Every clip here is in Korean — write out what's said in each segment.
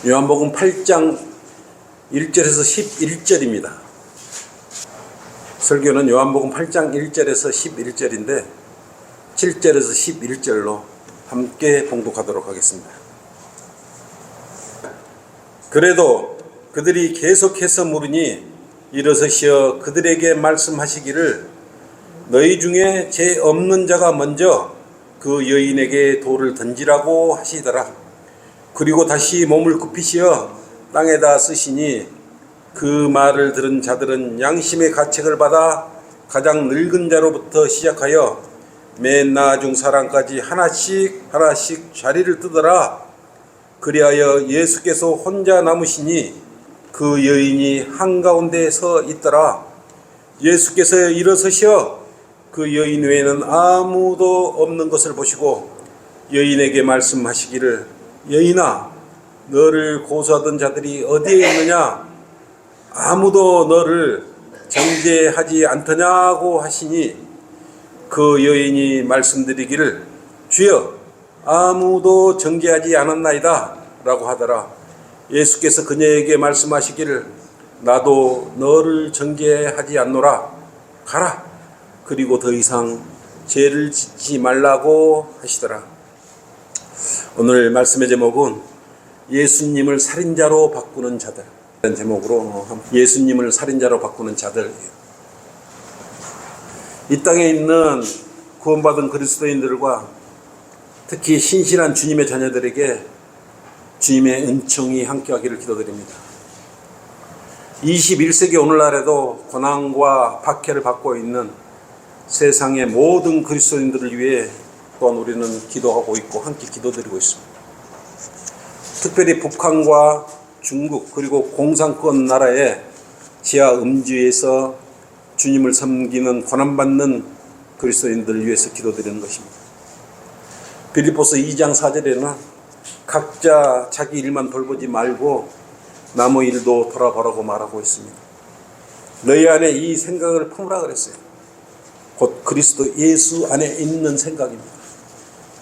요한복음 8장 1절에서 11절입니다. 설교는 요한복음 8장 1절에서 11절인데 7절에서 11절로 함께 봉독하도록 하겠습니다. 그래도 그들이 계속해서 물으니 일어서시어 그들에게 말씀하시기를 너희 중에 죄 없는 자가 먼저 그 여인에게 돌을 던지라고 하시더라. 그리고 다시 몸을 굽히시어 땅에다 쓰시니 그 말을 들은 자들은 양심의 가책을 받아 가장 늙은 자로부터 시작하여 맨 나중 사람까지 하나씩 자리를 뜨더라. 그리하여 예수께서 혼자 남으시니 그 여인이 한가운데 서 있더라. 예수께서 일어서시어 그 여인 외에는 아무도 없는 것을 보시고 여인에게 말씀하시기를 여인아, 너를 고소하던 자들이 어디에 있느냐? 아무도 너를 정죄하지 않더냐고 하시니 그 여인이 말씀드리기를 주여, 아무도 정죄하지 않았나이다 라고 하더라. 예수께서 그녀에게 말씀하시기를 나도 너를 정죄하지 않노라. 가라. 그리고 더 이상 죄를 짓지 말라고 하시더라. 오늘 말씀의 제목은 예수님을 살인자로 바꾸는 자들, 이런 제목으로 예수님을 살인자로 바꾸는 자들. 이 땅에 있는 구원받은 그리스도인들과 특히 신실한 주님의 자녀들에게 주님의 은총이 함께하기를 기도드립니다. 21세기 오늘날에도 고난과 박해를 받고 있는 세상의 모든 그리스도인들을 위해 또한 우리는 기도하고 있고 함께 기도드리고 있습니다. 특별히 북한과 중국 그리고 공산권 나라의 지하 음주에서 주님을 섬기는 고난받는 그리스도인들을 위해서 기도드리는 것입니다. 빌립보서 2장 4절에는 각자 자기 일만 돌보지 말고 남의 일도 돌아보라고 말하고 있습니다. 너희 안에 이 생각을 품으라 그랬어요. 곧 그리스도 예수 안에 있는 생각입니다.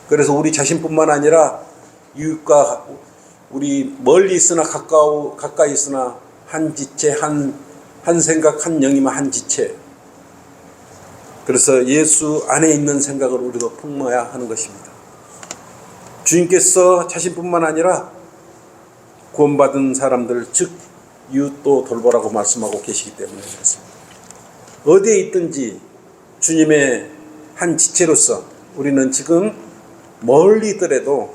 그래서 우리 자신뿐만 아니라 이웃과 우리 멀리 있으나 가까이 있으나 한 지체, 한 생각, 한 영이면 한 지체. 그래서 예수 안에 있는 생각을 우리도 품어야 하는 것입니다. 주님께서 자신뿐만 아니라 구원받은 사람들, 즉 이웃도 돌보라고 말씀하고 계시기 때문에 그렇습니다. 어디에 있든지 주님의 한 지체로서 우리는 지금 멀리 있더라도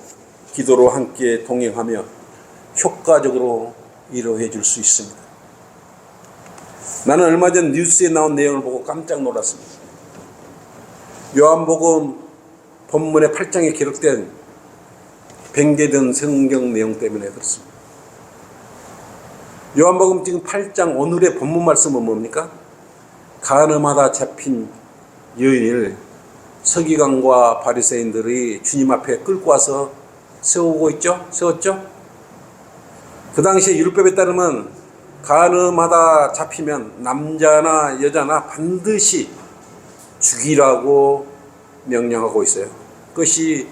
기도로 함께 동행하며 효과적으로 위로해 줄 수 있습니다. 나는 얼마 전 뉴스에 나온 내용을 보고 깜짝 놀랐습니다. 요한복음 본문의 8장에 기록된 뱅개된 성경 내용 때문에 그렇습니다. 요한복음 지금 8장 오늘의 본문 말씀은 뭡니까? 간음하다 잡힌 여인을 서기관과 바리새인들이 주님 앞에 끌고 와서 세웠죠? 그 당시에 율법에 따르면 간음하다 잡히면 남자나 여자나 반드시 죽이라고 명령하고 있어요. 그것이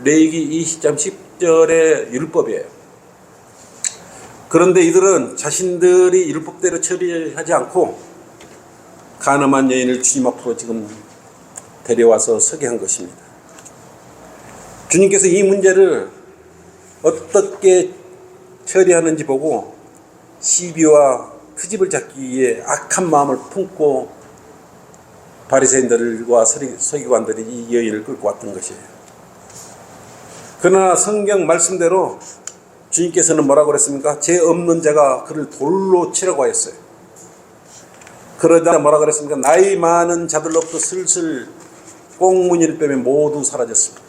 레위기 20장 10절의 율법이에요. 그런데 이들은 자신들이 율법대로 처리하지 않고 간음한 여인을 주님 앞으로 지금 데려와서 서게 한 것입니다. 주님께서 이 문제를 어떻게 처리하는지 보고 시비와 트집을 잡기 위해 악한 마음을 품고 바리새인들과 서기관들이 이 여인을 끌고 왔던 것이에요. 그러나 성경 말씀대로 주님께서는 뭐라고 그랬습니까? 죄 없는 자가 그를 돌로 치라고 하였어요. 그러다 뭐라고 그랬습니까? 나이 많은 자들로부터 슬슬 꽁무니를 빼면 모두 사라졌습니다.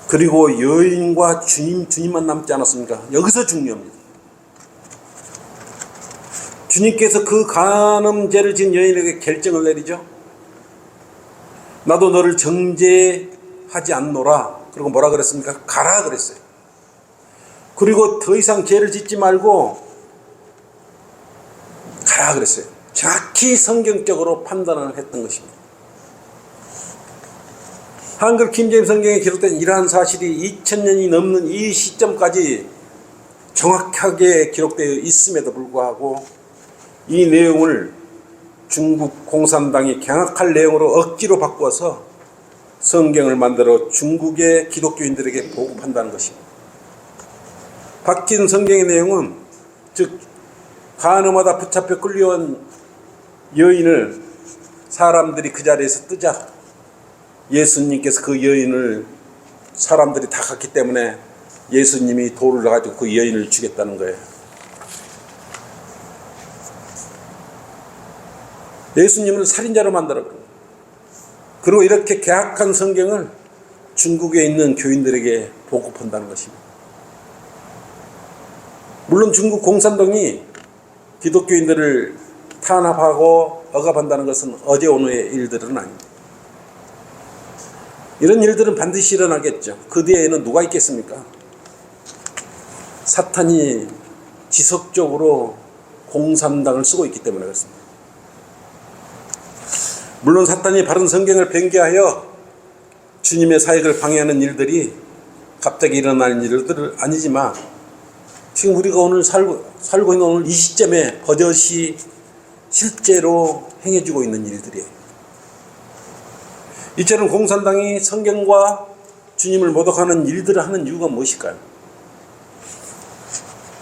그리고 여인과 주님만 남지 않았습니까? 여기서 중요합니다. 주님께서 그 간음죄를 지은 여인에게 결정을 내리죠. 나도 너를 정죄하지 않노라. 그리고 뭐라 그랬습니까? 가라 그랬어요. 그리고 더 이상 죄를 짓지 말고 가라 그랬어요. 정확히 성경적으로 판단을 했던 것입니다. 한글 킹제임스 성경에 기록된 이러한 사실이 2000년이 넘는 이 시점까지 정확하게 기록되어 있음에도 불구하고 이 내용을 중국 공산당이 경악할 내용으로 억지로 바꿔서 성경을 만들어 중국의 기독교인들에게 보급한다는 것입니다. 바뀐 성경의 내용은 즉 가늠하다 붙잡혀 끌려온 여인을 사람들이 그 자리에서 뜨자 예수님께서 그 여인을 사람들이 다 갔기 때문에 예수님이 돌을 가지고 그 여인을 죽였다는 거예요. 예수님을 살인자로 만들었고, 그리고 이렇게 개악한 성경을 중국에 있는 교인들에게 보급한다는 것입니다. 물론 중국 공산당이 기독교인들을 탄압하고 억압한다는 것은 어제 오늘의 일들은 아닙니다. 이런 일들은 반드시 일어나겠죠. 그 뒤에는 누가 있겠습니까? 사탄이 지속적으로 공산당을 쓰고 있기 때문에 그렇습니다. 물론 사탄이 바른 성경을 변개하여 주님의 사역을 방해하는 일들이 갑자기 일어날 일들은 아니지만 지금 우리가 오늘 살고 있는 오늘 이 시점에 버젓이 실제로 행해지고 있는 일들이에요. 이처럼 공산당이 성경과 주님을 모독하는 일들을 하는 이유가 무엇일까요?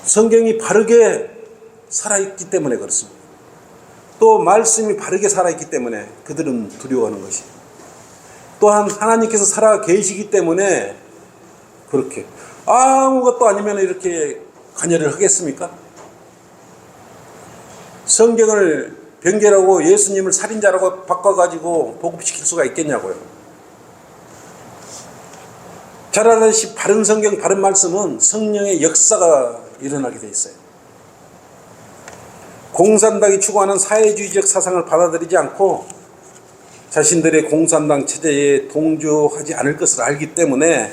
성경이 바르게 살아있기 때문에 그렇습니다. 또 말씀이 바르게 살아있기 때문에 그들은 두려워하는 것이에요. 또한 하나님께서 살아 계시기 때문에 그렇게 아무것도 아니면 이렇게 관여를 하겠습니까? 성경을 변개하고 예수님을 살인자라고 바꿔가지고 보급시킬 수가 있겠냐고요. 잘 아시다시피 바른 성경, 바른 말씀은 성령의 역사가 일어나게 돼 있어요. 공산당이 추구하는 사회주의적 사상을 받아들이지 않고 자신들의 공산당 체제에 동조하지 않을 것을 알기 때문에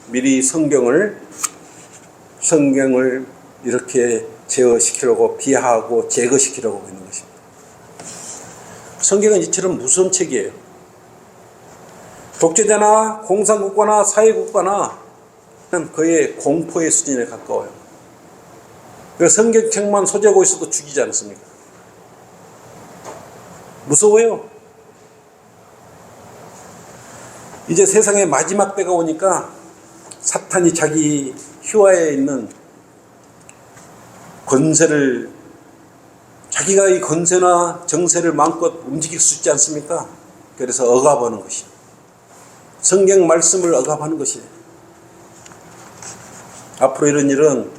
미리 성경을 이렇게 제어시키려고 비하하고 제거시키려고 하고 있는 것입니다. 성경은 이처럼 무서운 책이에요. 독재자나 공산국가나 사회국가나 그의 공포의 수준에 가까워요. 성경책만 소지하고 있어도 죽이지 않습니까? 무서워요. 이제 세상의 마지막 때가 오니까 사탄이 자기 휘하에 있는 권세를, 자기가 이 권세나 정세를 마음껏 움직일 수 있지 않습니까? 그래서 억압하는 것이, 성경 말씀을 억압하는 것이, 앞으로 이런 일은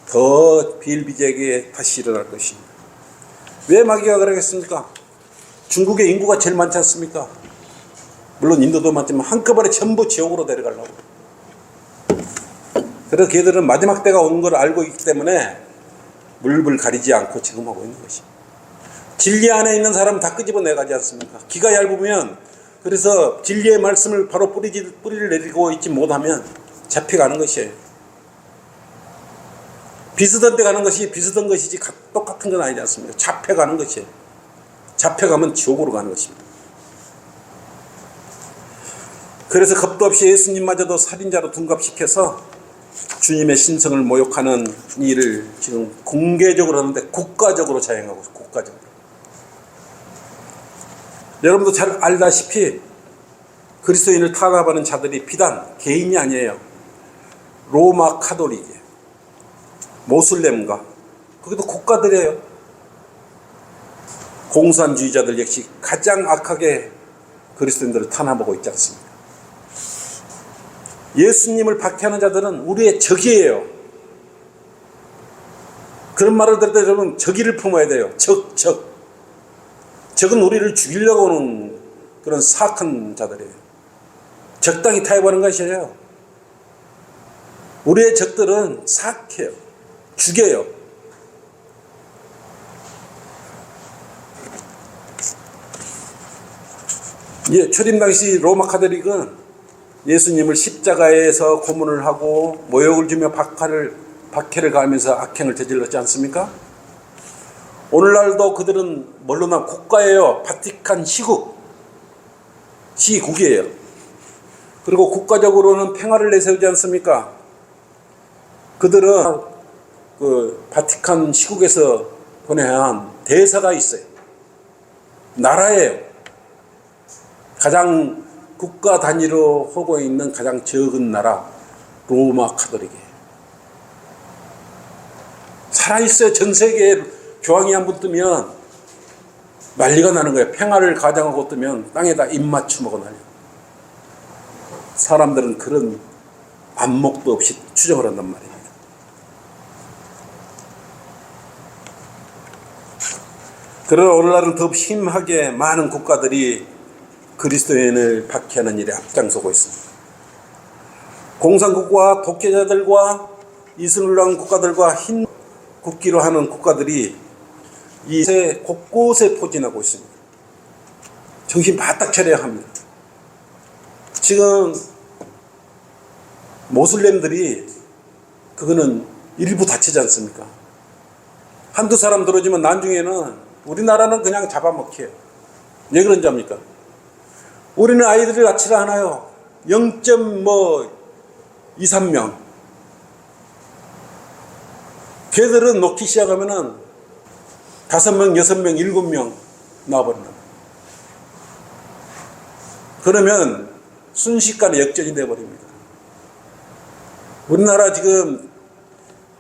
더 비일비재하게 다시 일어날 것입니다. 왜 마귀가 그러겠습니까? 중국의 인구가 제일 많지 않습니까? 물론 인도도 많지만 한꺼번에 전부 지옥으로 내려가려고. 그래서 걔들은 마지막 때가 오는 걸 알고 있기 때문에 물불 가리지 않고 지금 하고 있는 것입니다. 진리 안에 있는 사람은 다 끄집어내가지 않습니까? 기가 얇으면, 그래서 진리의 말씀을 바로 뿌리를 내리고 있지 못하면 잡혀가는 것이에요. 비슷한 데 가는 것이 비슷한 것이지 똑같은 건 아니지 않습니까? 잡혀가는 것이에요. 잡혀가면 지옥으로 가는 것입니다. 그래서 겁도 없이 예수님마저도 살인자로 둔갑시켜서 주님의 신성을 모욕하는 일을 지금 공개적으로 하는데 국가적으로 자행하고 있어요. 국가적으로. 여러분도 잘 알다시피 그리스도인을 탄압하는 자들이 비단 개인이 아니에요. 로마 카톨릭이에요. 모슬렘과, 그것도 국가들이에요. 공산주의자들 역시 가장 악하게 그리스도인들을 탄압하고 있지 않습니까? 예수님을 박해하는 자들은 우리의 적이에요. 그런 말을 들을 때 여러분 적의를 품어야 돼요. 적은 우리를 죽이려고 하는 그런 사악한 자들이에요. 적당히 타협하는 것이에요. 우리의 적들은 사악해요. 죽여요. 초림 당시 로마 카톨릭은 예수님을 십자가에서 고문을 하고 모욕을 주며 박해를 가하면서 악행을 저질렀지 않습니까? 오늘날도 그들은 물론 국가예요. 바티칸 시국이에요. 그리고 국가적으로는 평화를 내세우지 않습니까? 그들은 그 바티칸 시국에서 보내한 대사가 있어요. 나라예요. 가장 국가 단위로 하고 있는 가장 적은 나라 로마 카톨릭이에요. 살아있어요. 전 세계에 교황이 한 분 뜨면 난리가 나는 거예요. 평화를 가장하고 뜨면 땅에다 입맞춤하고 난리. 사람들은 그런 안목도 없이 추정을 한단 말입니다. 그러나 오늘날은 더 심하게 많은 국가들이 그리스도인을 박해하는 일에 앞장서고 있습니다. 공산국과 독재자들과 이슬람 국가들과 흰 국기로 하는 국가들이 이 세 곳곳에 포진하고 있습니다. 정신 바짝 차려야 합니다. 지금 모슬렘들이 그거는 일부 다치지 않습니까? 한두 사람 들어오지만 나중에는 우리나라는 그냥 잡아먹혀요. 왜 그런지 압니까? 우리는 아이들을 낳지를 않아요. 0.23명. 걔들은 놓기 시작하면은 5명, 6명, 7명 나와버린다. 그러면 순식간에 역전이 돼버립니다. 우리나라 지금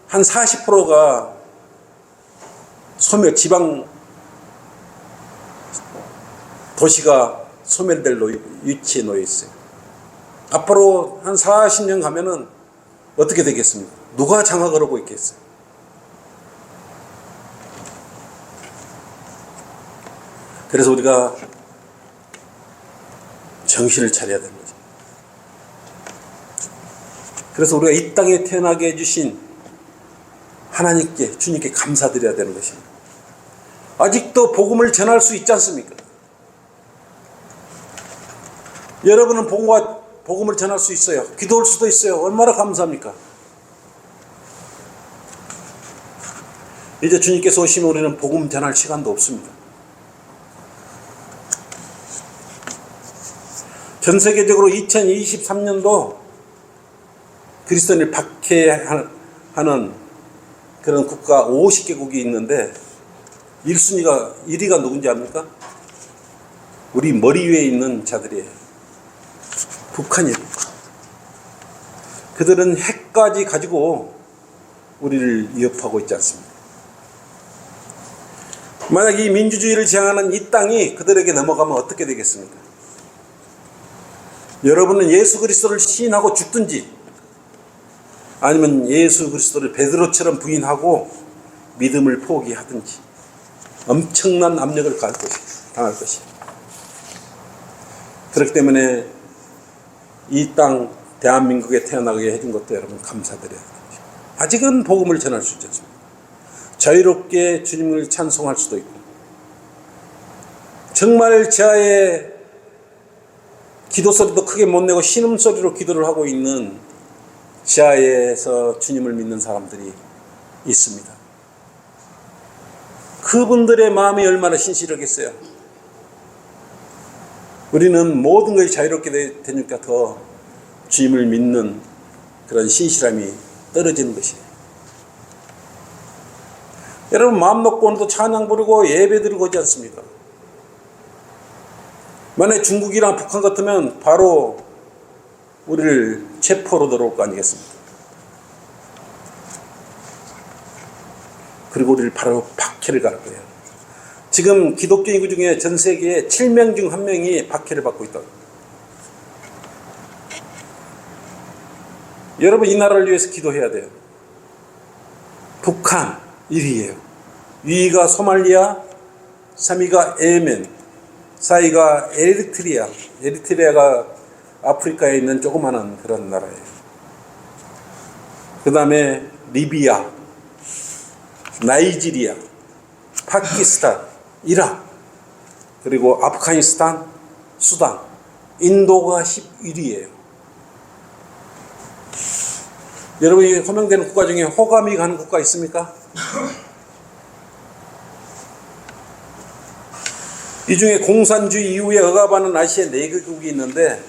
한 40%가 소멸, 지방 도시가 소멸될 위치에 놓여 있어요. 앞으로 한 40년 가면은 어떻게 되겠습니까? 누가 장악을 하고 있겠어요? 그래서 우리가 정신을 차려야 되는 거죠. 그래서 우리가 이 땅에 태어나게 해주신 하나님께, 주님께 감사드려야 되는 것입니다. 아직도 복음을 전할 수 있지 않습니까? 여러분은 복음을 전할 수 있어요. 기도할 수도 있어요. 얼마나 감사합니까? 이제 주님께서 오시면 우리는 복음 전할 시간도 없습니다. 전 세계적으로 2023년도 그리스도인을 박해하는 그런 국가 50개국이 있는데 1위가 누군지 압니까? 우리 머리 위에 있는 자들이에요. 북한이에요. 그들은 핵까지 가지고 우리를 위협하고 있지 않습니다. 만약 이 민주주의를 지향하는 이 땅이 그들에게 넘어가면 어떻게 되겠습니까? 여러분은 예수 그리스도를 시인하고 죽든지 아니면 예수 그리스도를 베드로처럼 부인하고 믿음을 포기하든지 엄청난 압력을 당할 것이에요. 그렇기 때문에 이 땅 대한민국에 태어나게 해준 것도 여러분 감사드려야 됩니다. 아직은 복음을 전할 수 있지 않습니까? 자유롭게 주님을 찬송할 수도 있고 정말 지하에 기도 소리도 크게 못 내고 신음소리로 기도를 하고 있는 지하에서 주님을 믿는 사람들이 있습니다. 그분들의 마음이 얼마나 신실하겠어요. 우리는 모든 것이 자유롭게 되니까 더 주님을 믿는 그런 신실함이 떨어지는 것이에요. 여러분 마음 놓고 오늘도 찬양 부르고 예배 드리고 오지 않습니까? 만약 중국이랑 북한 같으면 바로 우리를 체포로 들어올 거 아니겠습니까? 그리고 우리를 바로 박해를 갈 거예요. 지금 기독교 인구 중에 전 세계에 7명 중 1명이 박해를 받고 있다. 여러분 이 나라를 위해서 기도해야 돼요. 북한 1위예요. 2위가 소말리아, 3위가 예멘, 4위가 에리트리아. 에리트리아가 아프리카에 있는 조그마한 그런 나라예요. 그 다음에 리비아, 나이지리아, 파키스탄, 이라크, 그리고 아프가니스탄, 수단, 인도가 11위예요. 여러분이 호명되는 국가 중에 호감이 가는 국가 있습니까? 이 중에 공산주의 이후에 억압하는 아시아 4개국이 있는데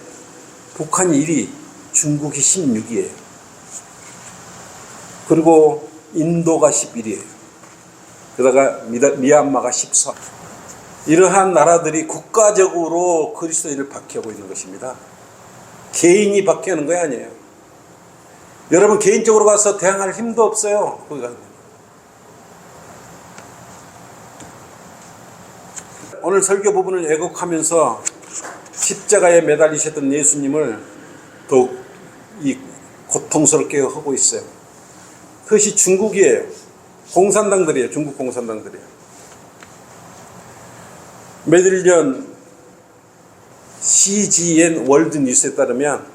북한이 1위, 중국이 16위예요. 그리고 인도가 11위에요. 그러다가 미얀마가 14. 이러한 나라들이 국가적으로 그리스도인을 박해하고 있는 것입니다. 개인이 박해하는 거 아니에요. 여러분 개인적으로 가서 대항할 힘도 없어요. 거기 가면. 오늘 설교 부분을 애곡하면서 십자가에 매달리셨던 예수님을 더욱 이 고통스럽게 하고 있어요. 그것이 중국이에요. 공산당들이에요. 중국 공산당들이에요. 며칠 전 CGN 월드 뉴스에 따르면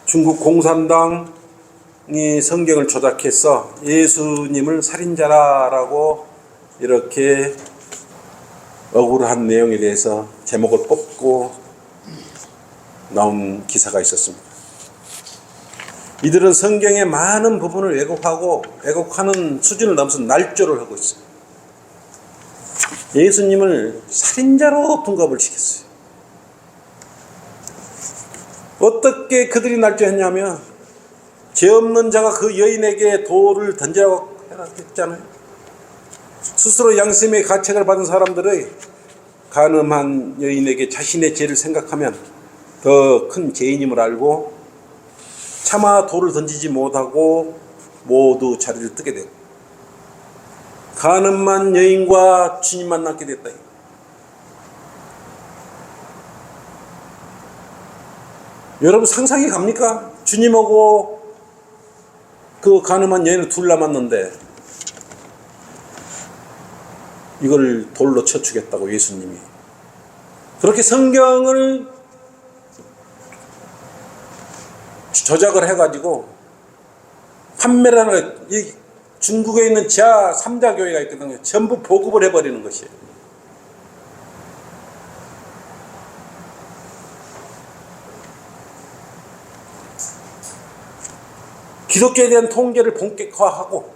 중국 공산당이 성경을 조작해서 예수님을 살인자라고 이렇게 억울한 내용에 대해서 제목을 뽑고 나온 기사가 있었습니다. 이들은 성경의 많은 부분을 왜곡하는 수준을 넘어서 날조를 하고 있어요. 예수님을 살인자로 둔갑을 시켰어요. 어떻게 그들이 날조했냐면 죄 없는 자가 그 여인에게 돌을 던지라고 했잖아요. 스스로 양심의 가책을 받은 사람들의 간음한 여인에게 자신의 죄를 생각하면 더 큰 죄인임을 알고 차마 돌을 던지지 못하고 모두 자리를 뜨게 되고 간음한 여인과 주님만 남게 됐다. 여러분 상상이 갑니까? 주님하고 그 간음한 여인을 둘 남았는데 이걸 돌로 쳐 주겠다고 예수님이 그렇게 성경을 조작을 해가지고 판매를 하는, 이 중국에 있는 지하 3자 교회가 있거든요. 전부 보급을 해버리는 것이에요. 기독교에 대한 통제를 본격화하고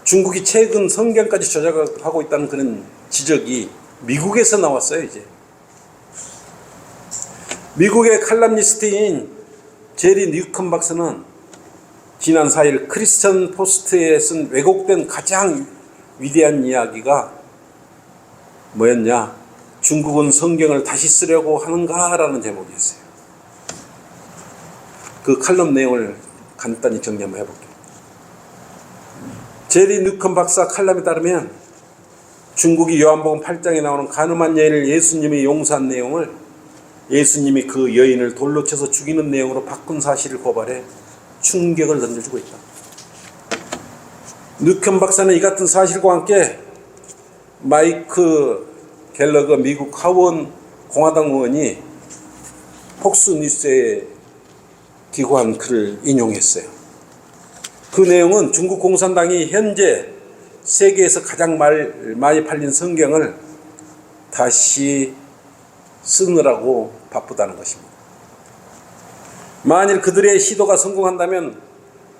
중국이 최근 성경까지 조작하고 있다는 그런 지적이 미국에서 나왔어요. 이제 미국의 칼럼니스트인 제리 뉴컨 박사는 지난 4일 크리스천 포스트에 쓴 왜곡된 가장 위대한 이야기가 뭐였냐? 중국은 성경을 다시 쓰려고 하는가라는 제목이었어요. 그 칼럼 내용을 간단히 정리 한번 해볼게요. 제리 뉴컨 박사 칼럼에 따르면 중국이 요한복음 8장에 나오는 간음한 여인을 예수님이 용서한 내용을 예수님이 그 여인을 돌로 쳐서 죽이는 내용으로 바꾼 사실을 고발해 충격을 던져주고 있다. 뉴컨 박사는 이 같은 사실과 함께 마이크 갤러거 미국 하원 공화당 의원이 폭스뉴스에 기고한 글을 인용했어요. 그 내용은 중국 공산당이 현재 세계에서 가장 많이 팔린 성경을 다시 쓰느라고 바쁘다는 것입니다. 만일 그들의 시도가 성공한다면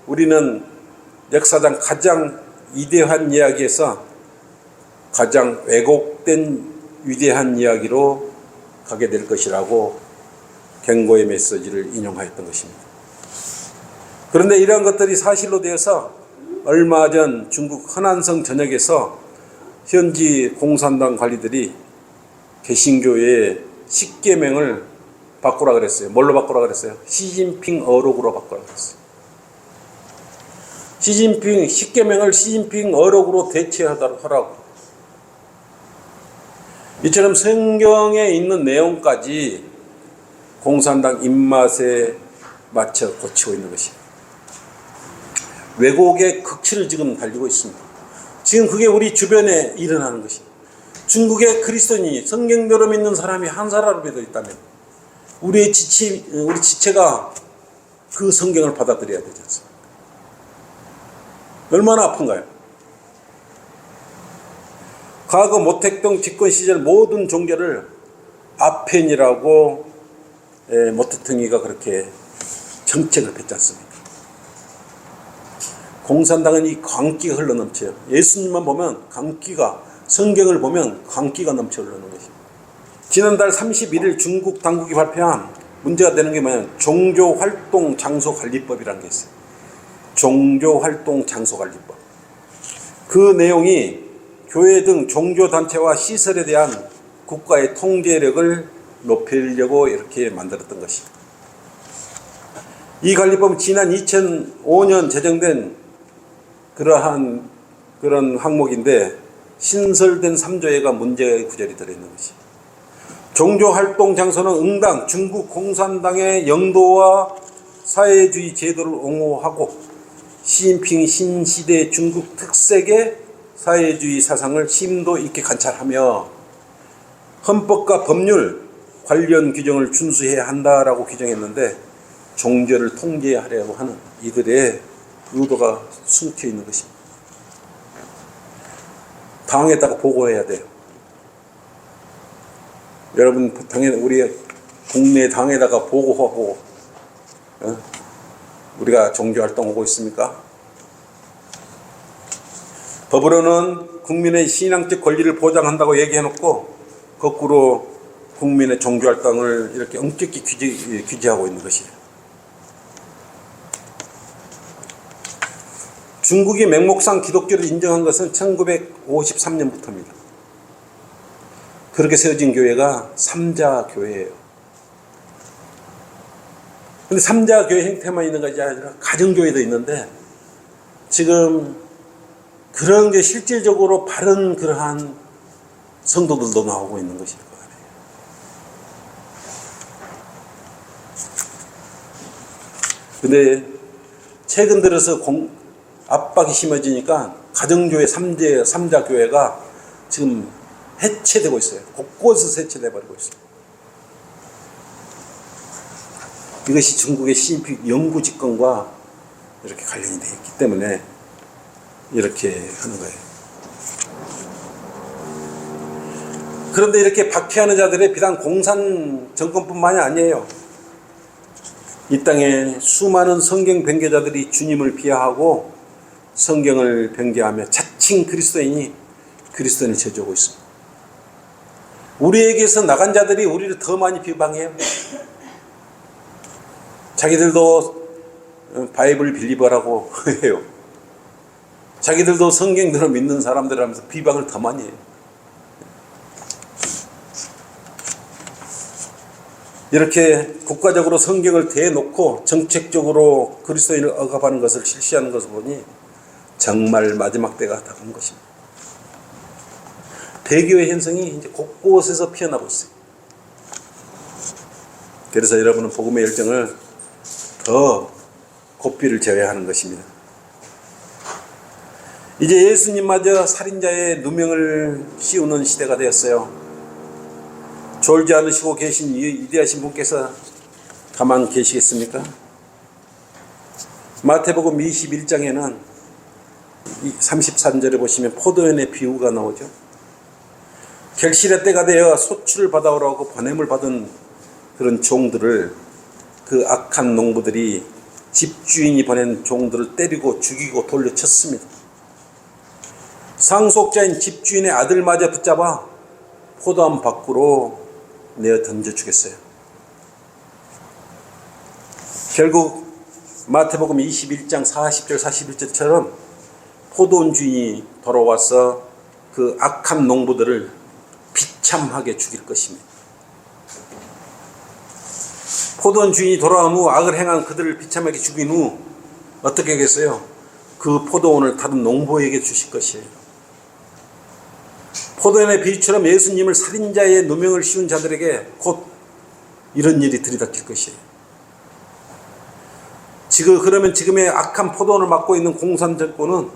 우리는 역사상 가장 위대한 이야기에서 가장 왜곡된 위대한 이야기로 가게 될 것이라고 경고의 메시지를 인용하였던 것입니다. 그런데 이러한 것들이 사실로 되어서 얼마 전 중국 허난성 전역에서 현지 공산당 관리들이 개신교의 10계명을 바꾸라 그랬어요. 뭘로 바꾸라 그랬어요? 시진핑 어록으로 바꾸라 그랬어요. 시진핑 10계명을 시진핑 어록으로 대체하라고. 이처럼 성경에 있는 내용까지 공산당 입맛에 맞춰 고치고 있는 것이 왜곡의 극치를 지금 달리고 있습니다. 지금 그게 우리 주변에 일어나는 것입니다. 중국의 그리스도인이 성경대로 믿는 사람이 한 사람이라도 있다면 우리 지체가 그 성경을 받아들여야 되지 않습니까? 얼마나 아픈가요? 과거 모택동 집권 시절 모든 종교를 아펜이라고 모택동이가 그렇게 정책을 폈지 않습니까? 공산당은 이 광기가 흘러넘쳐요. 예수님만 보면 광기가, 성경을 보면 광기가 넘쳐 흐르는 것입니다. 지난달 31일 중국 당국이 발표한 문제가 되는 게 뭐냐면 종교활동 장소관리법이라는 게 있어요. 종교활동 장소관리법. 그 내용이 교회 등 종교단체와 시설에 대한 국가의 통제력을 높이려고 이렇게 만들었던 것입니다. 이 관리법은 지난 2005년 제정된 그런 항목인데 신설된 3조에가 문제의 구절이 들어있는 것이, 종교활동 장소는 응당 중국 공산당의 영도와 사회주의 제도를 옹호하고 시진핑 신시대 중국 특색의 사회주의 사상을 심도 있게 관찰하며 헌법과 법률 관련 규정을 준수해야 한다라고 규정했는데, 종교를 통제하려고 하는 이들의 의도가 숨겨 있는 것입니다. 당에다가 보고해야 돼요. 여러분, 당연히 우리 국내 당에다가 보고하고 우리가 종교활동하고 있습니까? 법으로는 국민의 신앙적 권리를 보장한다고 얘기해놓고 거꾸로 국민의 종교활동을 이렇게 엄격히 규제하고 있는 것이에요. 중국이 맹목상 기독교를 인정한 것은 1953년부터입니다. 그렇게 세워진 교회가 삼자교회예요. 근데 삼자교회 형태만 있는 것이 아니라 가정교회도 있는데, 지금 그런 게 실질적으로 바른 그러한 성도들도 나오고 있는 것일 거예요. 근데 최근 들어서 압박이 심해지니까 가정교회 삼자교회가 지금 해체되고 있어요. 곳곳에서 해체돼 버리고 있어요. 이것이 중국의 시진핑 영구 집권과 이렇게 관련이 되어 있기 때문에 이렇게 하는 거예요. 그런데 이렇게 박해하는 자들의 비단 공산 정권뿐만이 아니에요. 이 땅에 수많은 성경 변개자들이 주님을 비하하고 성경을 변개하며 자칭 그리스도인이 그리스도인을 제조하고 있습니다. 우리에게서 나간 자들이 우리를 더 많이 비방해요. 자기들도 바이블 빌리버라고 해요. 자기들도 성경대로 믿는 사람들이라면서 비방을 더 많이 해요. 이렇게 국가적으로 성경을 대놓고 정책적으로 그리스도인을 억압하는 것을 실시하는 것을 보니 정말 마지막 때가 다가온 것입니다. 대교의 현상이 이제 곳곳에서 피어나고 있어요. 그래서 여러분은 복음의 열정을 더 고삐를 재야 하는 것입니다. 이제 예수님마저 살인자의 누명을 씌우는 시대가 되었어요. 졸지 않으시고 계신 위대하신 분께서 가만 계시겠습니까? 마태복음 21장에는 33절에 보시면 포도원의 비유가 나오죠. 결실의 때가 되어 소출을 받아오라고 보냄을 받은 그런 종들을, 그 악한 농부들이 집주인이 보낸 종들을 때리고 죽이고 돌려쳤습니다. 상속자인 집주인의 아들마저 붙잡아 포도원 밖으로 내어 던져 주겠어요. 결국 마태복음 21장 40절 41절처럼 포도원 주인이 돌아와서 그 악한 농부들을 비참하게 죽일 것입니다. 포도원 주인이 돌아온 후 악을 행한 그들을 비참하게 죽인 후 어떻게 하겠어요? 그 포도원을 다른 농부에게 주실 것이에요. 포도원의 비유처럼 예수님을 살인자의 누명을 씌운 자들에게 곧 이런 일이 들이닥칠 것이에요. 그러면 지금의 악한 포도원을 맡고 있는 공산정권은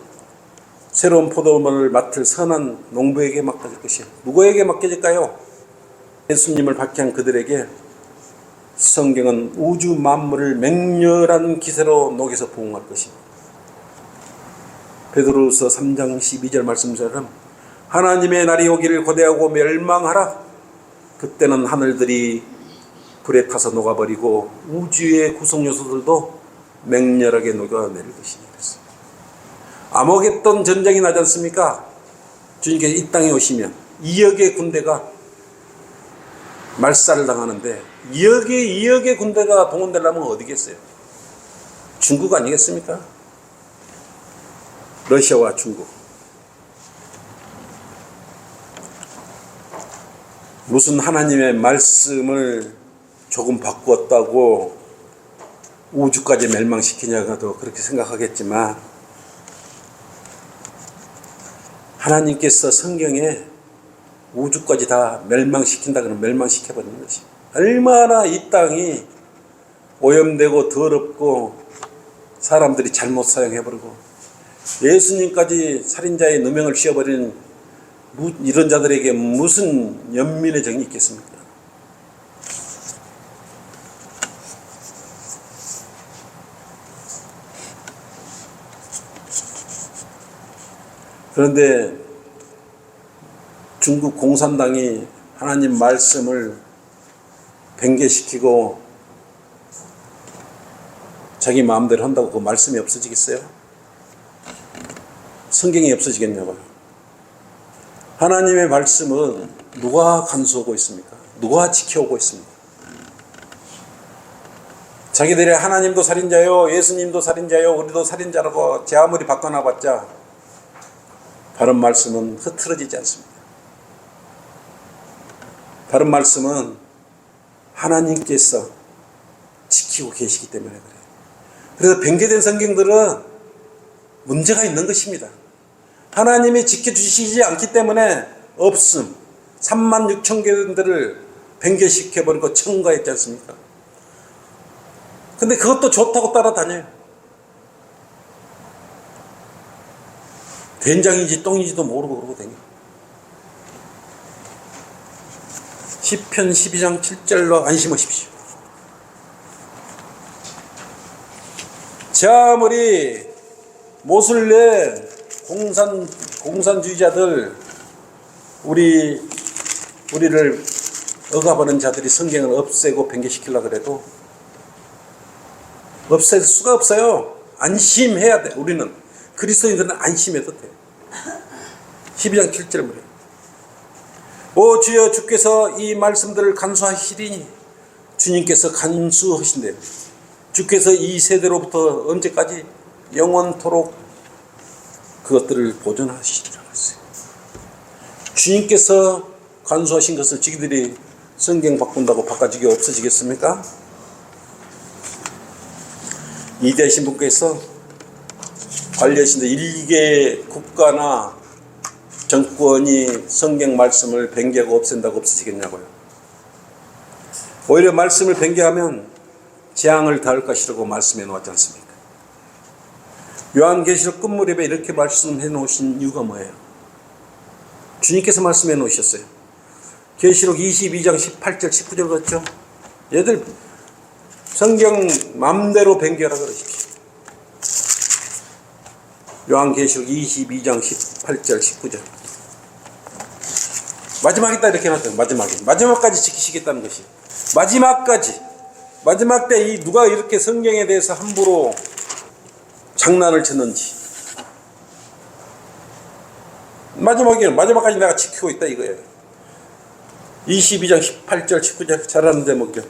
새로운 포도원을 맡을 선한 농부에게 맡겨질 것이에요. 누구에게 맡겨질까요? 예수님을 박해한 그들에게 성경은 우주 만물을 맹렬한 기세로 녹여서 부흥할 것입니다. 베드로후서 3장 12절 말씀처럼 하나님의 날이 오기를 고대하고 멸망하라. 그때는 하늘들이 불에 타서 녹아버리고 우주의 구성 요소들도 맹렬하게 녹아내릴 것입니다. 아모겟돈 전쟁이 나지 않습니까? 주님께서 이 땅에 오시면 2억의 군대가 말살을 당하는데 2억의 군대가 동원되려면 어디겠어요? 중국 아니겠습니까? 러시아와 중국. 무슨 하나님의 말씀을 조금 바꾸었다고 우주까지 멸망시키냐고도 그렇게 생각하겠지만, 하나님께서 성경에 우주까지 다 멸망시킨다 그러면 멸망시켜버리는 것이, 얼마나 이 땅이 오염되고 더럽고 사람들이 잘못 사용해버리고 예수님까지 살인자의 누명을 씌워버리는 이런 자들에게 무슨 연민의 정이 있겠습니까? 그런데 중국 공산당이 하나님 말씀을 변개시키고 자기 마음대로 한다고 그 말씀이 없어지겠어요? 성경이 없어지겠냐고요. 하나님의 말씀은 누가 간수하고 있습니까? 누가 지켜오고 있습니까? 자기들이 하나님도 살인자요, 예수님도 살인자요, 우리도 살인자라고 제 아무리 바꿔놔봤자 바른 말씀은 흐트러지지 않습니다. 바른 말씀은 하나님께서 지키고 계시기 때문에 그래요. 그래서 변개된 성경들은 문제가 있는 것입니다. 하나님이 지켜주시지 않기 때문에 없음, 36,000개들을 변개시켜버리고 첨가했지 않습니까? 근데 그것도 좋다고 따라다녀요. 된장인지 똥인지도 모르고 그러고 다녀요. 시편 12장 7절로 안심하십시오. 제 아무리 모슬렘 공산주의자들 우리를 억압하는 자들이 성경을 없애고 변개시키려고 그래도 없앨 수가 없어요. 안심해야 돼. 우리는 그리스도인들은 안심해도 돼. 12장 7절 말이에요. 오 주여, 주께서 이 말씀들을 간수하시리니, 주님께서 간수하신대요. 주께서 이 세대로부터 언제까지 영원토록 그것들을 보존하시리라고 했어요. 주님께서 간수하신 것을 지기들이 성경 바꾼다고 바꿔지게 없어지겠습니까? 이대하신 분께서 관리하신데 일개 국가나 정권이 성경 말씀을 변개하고 없앤다고 없어지겠냐고요. 오히려 말씀을 변개하면 재앙을 당할 것이라고 말씀해 놓았지 않습니까? 요한계시록 끝무렵에 이렇게 말씀해 놓으신 이유가 뭐예요? 주님께서 말씀해 놓으셨어요. 계시록 22장 18절 19절 그렇죠? 얘들 성경 맘대로 변개하라 그러십시오. 요한계시록 22장 18절 19절 마지막이다 이렇게 해놨대요. 마지막까지 지키시겠다는 것이, 마지막 때 이 누가 이렇게 성경에 대해서 함부로 장난을 쳤는지, 마지막까지 내가 지키고 있다 이거예요. 22장 18절 19절 잘 아는 대목이요.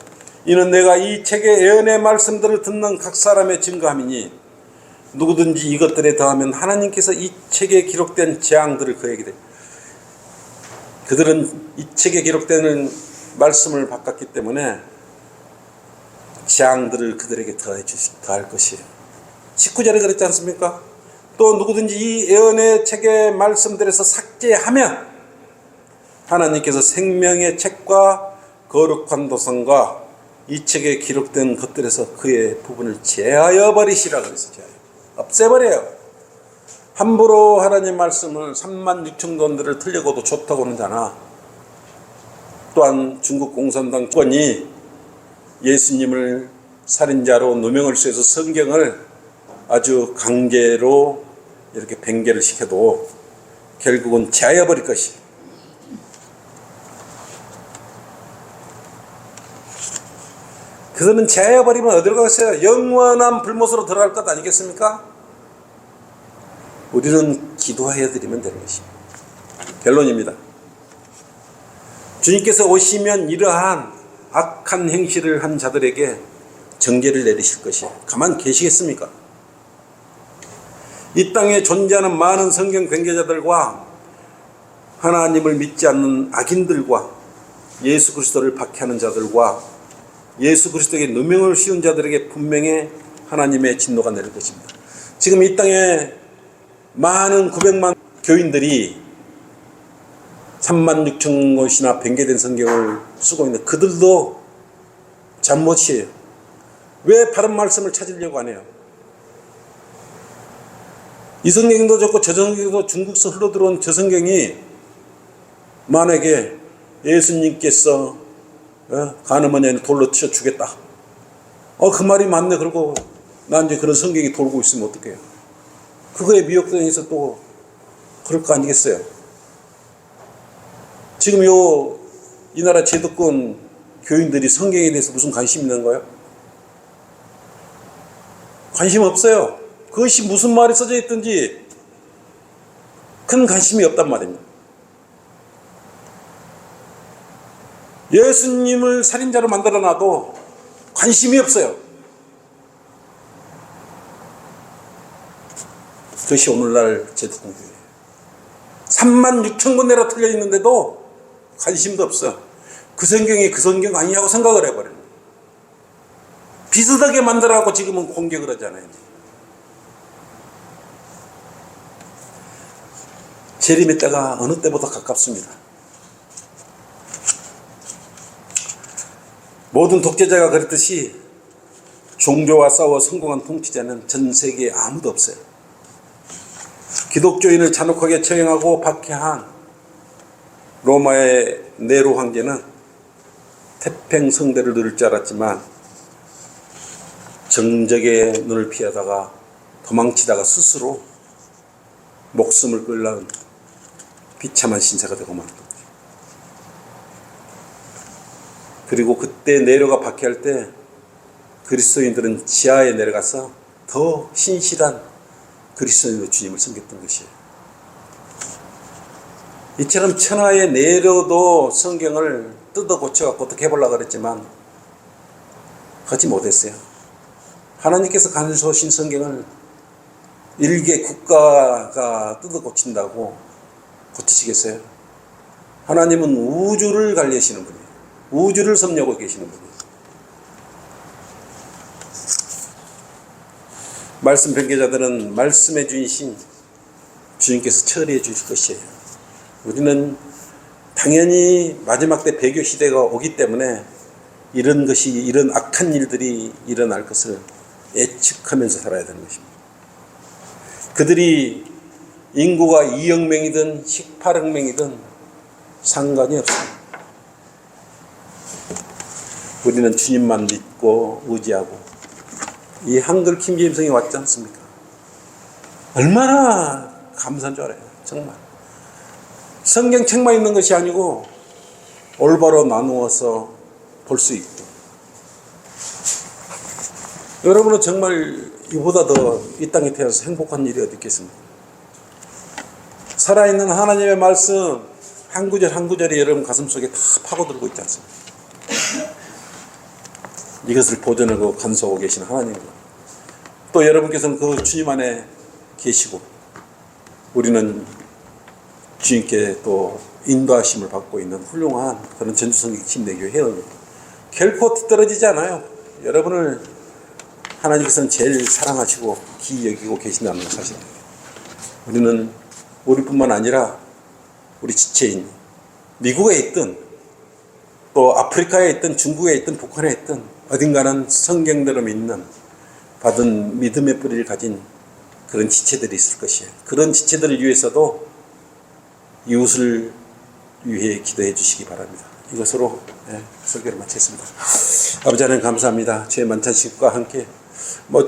이는 내가 이 책의 예언의 말씀들을 듣는 각 사람의 증거함이니, 누구든지 이것들에 더하면 하나님께서 이 책에 기록된 재앙들을 그에게 돼. 그들은 이 책에 기록되는 말씀을 바꿨기 때문에 재앙들을 그들에게 더할 것이에요. 19절에 그랬지 않습니까? 또 누구든지 이 예언의 책의 말씀들에서 삭제하면 하나님께서 생명의 책과 거룩한 도성과 이 책에 기록된 것들에서 그의 부분을 제하여 버리시라 그랬어요. 없애버려요. 함부로 하나님 말씀을 36,000돈들을 틀려고도 좋다고 하는 자나, 또한 중국 공산당 권이 예수님을 살인자로 누명을 씌워서 성경을 아주 강제로 이렇게 변개를 시켜도 결국은 제하여버릴 것이. 그들은 제하여버리면 어디로 가겠어요? 영원한 불못으로 들어갈 것 아니겠습니까? 우리는 기도하여 드리면 되는 것입니다. 결론입니다. 주님께서 오시면 이러한 악한 행실을 한 자들에게 정죄를 내리실 것이에요. 가만 계시겠습니까? 이 땅에 존재하는 많은 성경 변개자들과 하나님을 믿지 않는 악인들과 예수 그리스도를 박해하는 자들과 예수 그리스도에게 누명을 씌운 자들에게 분명히 하나님의 진노가 내릴 것입니다. 지금 이 땅에 많은 900만 교인들이 3만 6천 곳이나 변개된 성경을 쓰고 있는데 그들도 잠못이에요. 왜 바른 말씀을 찾으려고 안 해요? 이 성경도 좋고 저 성경도 중국서 흘러들어온 저 성경이 만약에 예수님께서 가늠한 여인을 돌로 치어 주겠다. 그 말이 맞네. 그러고 난 이제 그런 성경이 돌고 있으면 어떡해요? 그거에 미혹당해서 또 그럴 거 아니겠어요? 지금 이 나라 제도권 교인들이 성경에 대해서 무슨 관심 있는 거예요? 관심 없어요. 그것이 무슨 말이 써져 있든지 큰 관심이 없단 말입니다. 예수님을 살인자로 만들어놔도 관심이 없어요. 그것이 오늘날 제도권교회예요. 3만 6천 군데나 틀려 있는데도 관심도 없어. 그 성경이 그 성경 아니냐고 생각을 해버려요. 비슷하게 만들어갖고 지금은 공격을 하잖아요. 재림의 때가 어느 때보다 가깝습니다. 모든 독재자가 그랬듯이 종교와 싸워 성공한 통치자는 전 세계에 아무도 없어요. 기독교인을 잔혹하게 처형하고 박해한 로마의 네로 황제는 태평성대를 누릴 줄 알았지만 정적의 눈을 피하다가 도망치다가 스스로 목숨을 끌어온 비참한 신세가 되고 말았다. 그리고 그때 네로가 박해할 때 그리스도인들은 지하에 내려가서 더 신실한 그리스도인으로 주님을 섬겼던 것이에요. 이처럼 천하의 네로도 성경을 뜯어 고쳐갖고 어떻게 해보려고 그랬지만 하지 못했어요. 하나님께서 간소하신 성경을 일개 국가가 뜯어 고친다고 고치시겠어요? 하나님은 우주를 관리하시는 분이에요. 우주를 섭렵하고 계시는 분이에요. 말씀 변개자들은 말씀해 주신 주님께서 처리해 주실 것이에요. 우리는 당연히 마지막 때 배교 시대가 오기 때문에 이런 악한 일들이 일어날 것을 예측하면서 살아야 되는 것입니다. 그들이 인구가 2억 명이든 18억 명이든 상관이 없습니다. 우리는 주님만 믿고 의지하고 이 한글 킹제임성이 왔지 않습니까? 얼마나 감사한 줄 알아요. 정말 성경책만 있는 것이 아니고 올바로 나누어서 볼 수 있고, 여러분은 정말 이보다 더 이 땅에 태어나서 행복한 일이 어디 있겠습니까? 살아있는 하나님의 말씀 한 구절 한 구절이 여러분 가슴속에 다 파고들고 있지 않습니까? 이것을 보존하고 간수하고 계신 하나님, 또 여러분께서는 그 주님 안에 계시고 우리는 주님께 또 인도하심을 받고 있는 훌륭한 그런 전주성경 침례교회 회원입니다. 결코 뒤떨어지지 않아요. 여러분을 하나님께서는 제일 사랑하시고 기이 여기고 계신다는 사실입니다. 우리는 우리뿐만 아니라 우리 지체인 미국에 있든 또 아프리카에 있든 중국에 있든 북한에 있든 어딘가는 성경대로 믿는 받은 믿음의 뿌리를 가진 그런 지체들이 있을 것이에요. 그런 지체들을 위해서도 이웃을 위해 기도해 주시기 바랍니다. 이것으로 설교를 마치겠습니다. 아버지 하나님 감사합니다. 주의 만찬식과 함께 모처럼